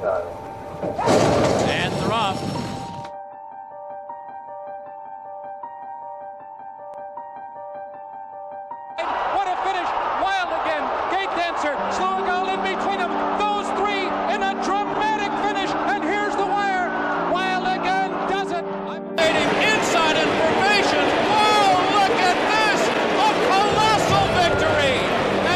And they're off. What a finish! Wild again. Gate Dancer, slow goal in between them. Those three in a dramatic finish. And here's the wire. Wild again does it. Waiting inside information. Oh, look at this! A colossal victory.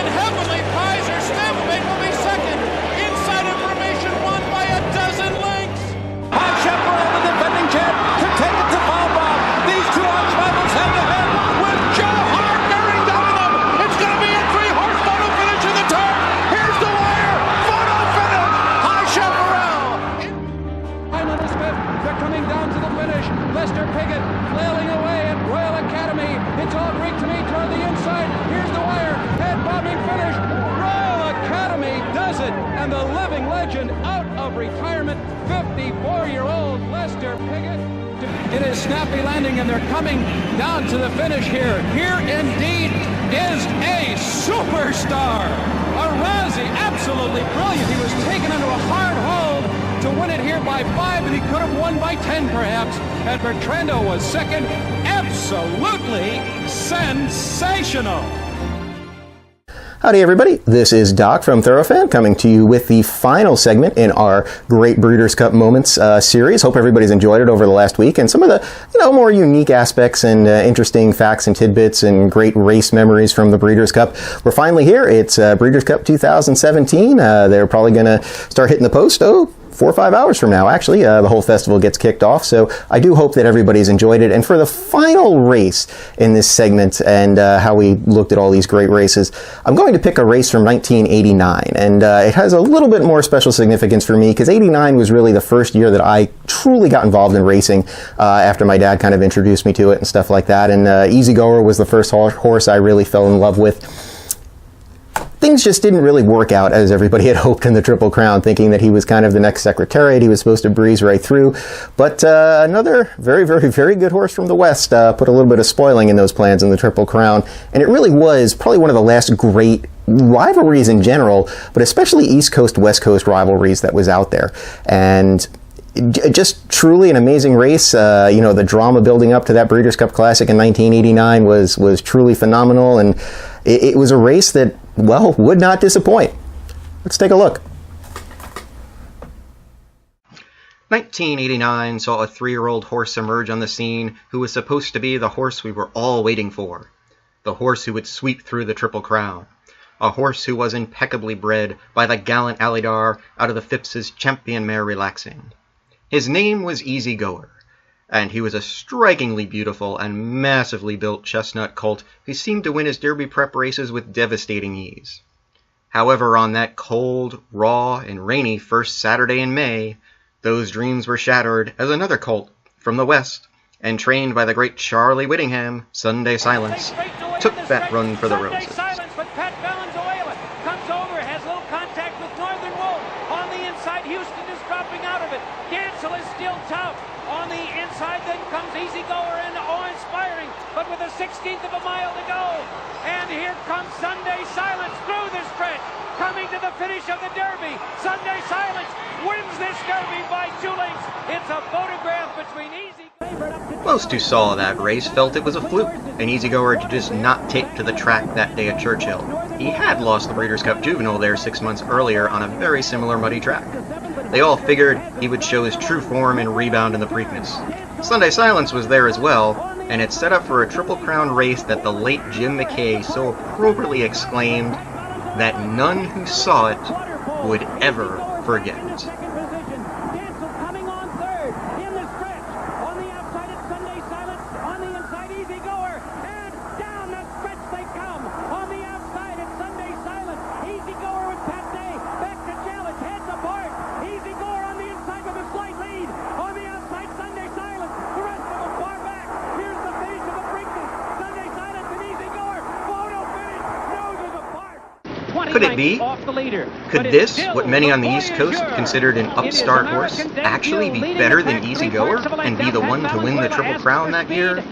And Heavenly Kaiser Stampede will be second. Inside information won by a dozen lengths. High Chaparral, the defending champ, to take it to foul bomb. These two arch rivals head to head with Joe Hart bearing down on them. It's going to be a three-horse photo finish in the turn. Here's the wire. Photo finish. High Chaparral. Final to Smith. They're coming down to the finish. Lester Piggott flailing away at Royal Academy. It's all Greek to me toward the inside. Here's the wire. Head bobbing finish. Royal Academy does it. And the living legend out of retirement, 54-year-old Lester Piggott. It is snappy landing, and they're coming down to the finish here. Here indeed is a superstar. A Razzie, absolutely brilliant. He was taken into a hard hold to win it here by 5, and he could have won by 10 perhaps. And Bertrando was second. Absolutely sensational. Howdy everybody, this is Doc from Thorofan coming to you with the final segment in our Great Breeders' Cup Moments series. Hope everybody's enjoyed it over the last week, and some of the more unique aspects and interesting facts and tidbits and great race memories from the Breeders' Cup. We're finally here. It's Breeders' Cup 2017. They're probably going to start hitting the post 4 or 5 hours from now, actually. The whole festival gets kicked off, so I do hope that everybody's enjoyed it. And for the final race in this segment and how we looked at all these great races, I'm going to pick a race from 1989, and it has a little bit more special significance for me because 89 was really the first year that I truly got involved in racing after my dad kind of introduced me to it and stuff like that. And Easy Goer was the first horse I really fell in love with. Things just didn't really work out as everybody had hoped in the Triple Crown, thinking that he was kind of the next Secretariat. He was supposed to breeze right through. But another very, very, very good horse from the West put a little bit of spoiling in those plans in the Triple Crown. And it really was probably one of the last great rivalries in general, but especially East Coast, West Coast rivalries that was out there. And just truly an amazing race. The drama building up to that Breeders' Cup Classic in 1989 was truly phenomenal. And it was a race that, well, would not disappoint. Let's take a look. 1989 saw a 3-year-old horse emerge on the scene who was supposed to be the horse we were all waiting for. The horse who would sweep through the Triple Crown. A horse who was impeccably bred by the gallant Alydar out of the Phipps's Champion Mare Relaxing. His name was Easy Goer, and he was a strikingly beautiful and massively built chestnut colt who seemed to win his Derby prep races with devastating ease. However, on that cold, raw, and rainy first Saturday in May, those dreams were shattered as another colt from the West, and trained by the great Charlie Whittingham, Sunday Silence, took that run for the roses. Houston is dropping out of it. Gansel is still tough. On the inside then comes Easy Goer and awe-inspiring, but with a 16th of a mile to go. And here comes Sunday Silence through the stretch, coming to the finish of the Derby. Sunday Silence wins this Derby by 2 lengths. It's a photograph between Easy. Most who saw that race felt it was a fluke, and Easy Goer did just not take to the track that day at Churchill. He had lost the Breeders' Cup Juvenile there 6 months earlier on a very similar muddy track. They all figured he would show his true form and rebound in the Preakness. Sunday Silence was there as well, and it set up for a Triple Crown race that the late Jim McKay so appropriately exclaimed that none who saw it would ever forget. Could it be the leader. Could this, what many on the East Coast considered an upstart horse, actually be better than Easy Goer and be the one to win the Triple Crown that year?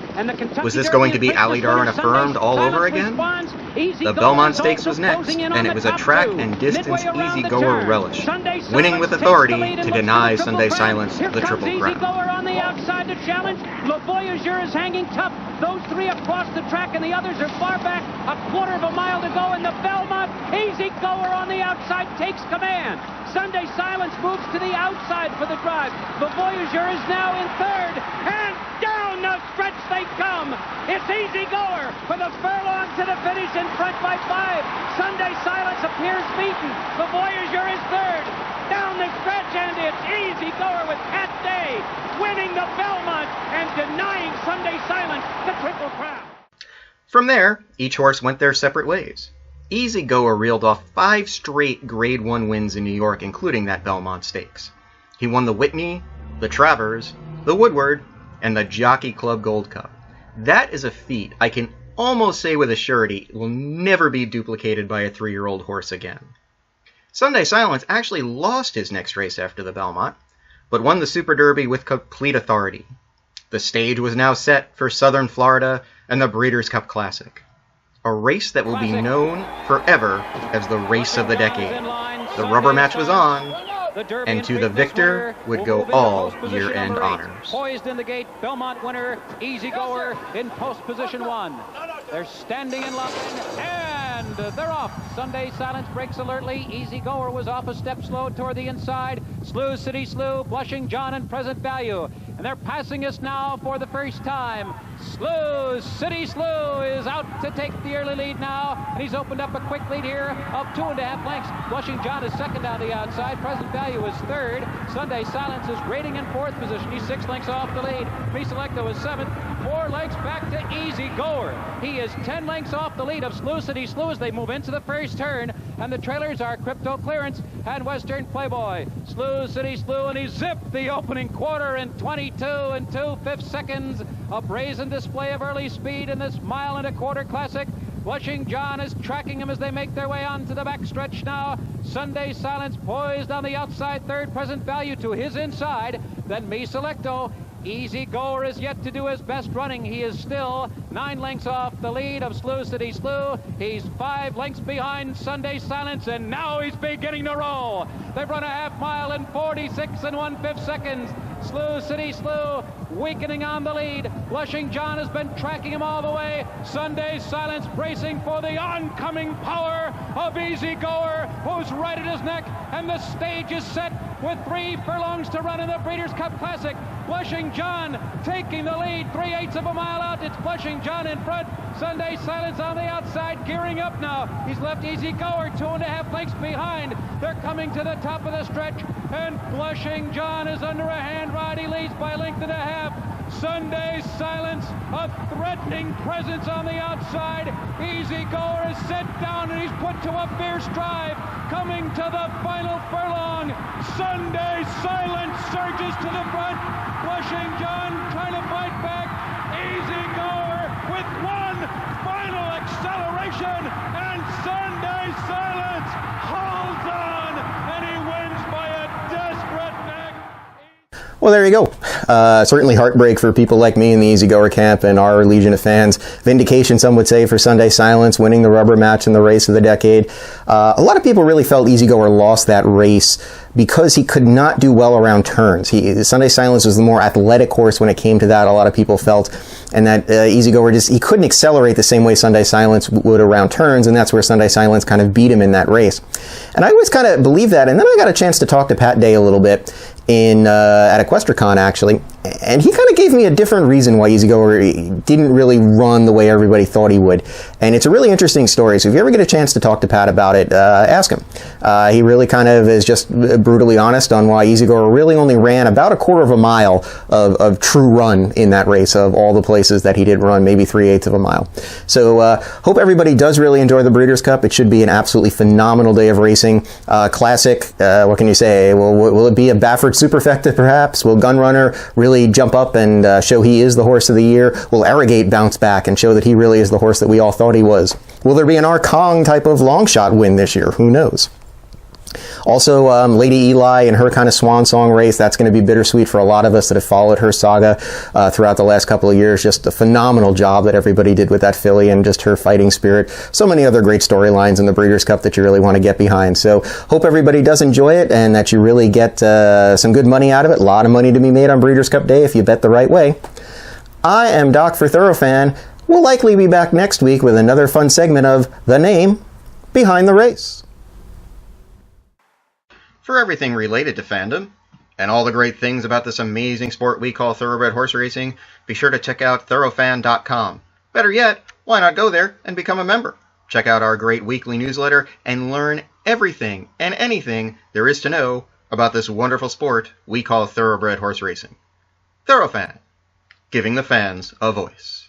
Was this going to be Alidar and Affirmed all over again? The Belmont Stakes was next, and it was a track and distance Easy Goer relish, winning with authority to deny Sunday Silence the Triple Crown. On the outside to challenge. Le Voyageur is hanging tough. Those three across the track and the others are far back. A quarter of a mile to go in the Belmont. Easy Goer on the outside takes command. Sunday Silence moves to the outside for the drive. Le Voyageur is now in third. And down the stretch they come. It's Easy Goer with a furlong to the finish in front by 5. Sunday Silence appears beaten. Le Voyageur is third. Down the stretch, and it's Easy Goer with Pat Day winning the Belmont and denying Sunday Silence the Triple Crown. From there, each horse went their separate ways. Easy Goer reeled off 5 straight Grade 1 wins in New York, including that Belmont Stakes. He won the Whitney, the Travers, the Woodward, and the Jockey Club Gold Cup. That is a feat I can almost say with a surety will never be duplicated by a 3-year-old horse again. Sunday Silence actually lost his next race after the Belmont, but won the Super Derby with complete authority. The stage was now set for Southern Florida and the Breeders' Cup Classic, a race that will be known forever as the race of the decade. The rubber match was on, and to the victor would go all year-end honors. Poised in the gate, Belmont winner, Easy Goer in post position 1. They're standing in line, and they're off. Sunday Silence breaks alertly. Easy Goer was off a step slow toward the inside. Slew City Slew, Blushing John, and Present Value. And they're passing us now for the first time. Slew City Slew is out to take the early lead now, and he's opened up a quick lead here of 2.5 lengths. Blushing John is second on the outside. Present Value is third. Sunday Silence is grading in 4th position. He's 6 lengths off the lead. Preselecto is 7th. 4 lengths back to Easy Goer. He is 10 lengths off the lead of Slew City Slew as they move into the first turn, and the trailers are Crypto Clearance and Western Playboy. Slew City Slew, and he zipped the opening quarter in 22 2/5 seconds. A brazen display of early speed in this 1.25 mile classic. Blushing John is tracking him as they make their way onto the backstretch now. Sunday Silence poised on the outside third. Present Value to his inside. Then Me Selecto. Easy Goer is yet to do his best running. He is still 9 lengths off the lead of Slew City Slew. He's 5 lengths behind Sunday Silence, and now he's beginning to roll. They've run a half mile in 46 1/5 seconds. Slew City Slew weakening on the lead. Blushing John has been tracking him all the way. Sunday Silence bracing for the oncoming power of Easy Goer, who's right at his neck, and the stage is set with 3 furlongs to run in the Breeders' Cup Classic. Blushing John taking the lead 3/8 of a mile out. It's Blushing John in front. Sunday Silence on the outside, gearing up now. He's left Easy Goer 2.5 lengths behind. They're coming to the top of the stretch, and Blushing John is under a hand ride. He leads by 1.5 lengths. Sunday Silence, a threatening presence on the outside. Easy Goer is set down, and he's put to a fierce drive. Coming to the final furlong, Sunday Silence surges to the front. Blushing John trying to fight back. Easy Goer with one final acceleration, and Sunday Silence holds on, and he wins by a desperate neck. Well, there you go. Certainly heartbreak for people like me in the Easy Goer camp and our legion of fans. Vindication, some would say, for Sunday Silence, winning the rubber match in the race of the decade. A lot of people really felt Easy Goer lost that race because he could not do well around turns. Sunday Silence was the more athletic horse when it came to that, a lot of people felt, and that Easy Goer he couldn't accelerate the same way Sunday Silence would around turns, and that's where Sunday Silence kind of beat him in that race. And I always kind of believed that, and then I got a chance to talk to Pat Day a little bit at EquestriCon, actually, and he kind of gave me a different reason why Easy Goer didn't really run the way everybody thought he would. And it's a really interesting story, so if you ever get a chance to talk to Pat about it, ask him. He really kind of is just brutally honest on why Easy Goer really only ran about 1/4 mile of true run in that race of all the places that he did run, maybe 3/8 of a mile. So hope everybody does really enjoy the Breeders' Cup. It should be an absolutely phenomenal day of racing. Classic, what can you say? Will it be a Baffert Superfecta, perhaps? Will Gunrunner really jump up and show he is the horse of the year? Will Arrogate bounce back and show that he really is the horse that we all thought he was? Will there be an Arkong type of long shot win this year? Who knows? Also, Lady Eli and her kind of swan song race, that's going to be bittersweet for a lot of us that have followed her saga throughout the last couple of years. Just a phenomenal job that everybody did with that filly and just her fighting spirit. So many other great storylines in the Breeders' Cup that you really want to get behind. So hope everybody does enjoy it and that you really get some good money out of it. A lot of money to be made on Breeders' Cup Day if you bet the right way. I am Doc for Thorofan. We'll likely be back next week with another fun segment of The Name Behind the Race. For everything related to fandom, and all the great things about this amazing sport we call thoroughbred horse racing, be sure to check out Thorofan.com. Better yet, why not go there and become a member? Check out our great weekly newsletter and learn everything and anything there is to know about this wonderful sport we call thoroughbred horse racing. Thorofan, giving the fans a voice.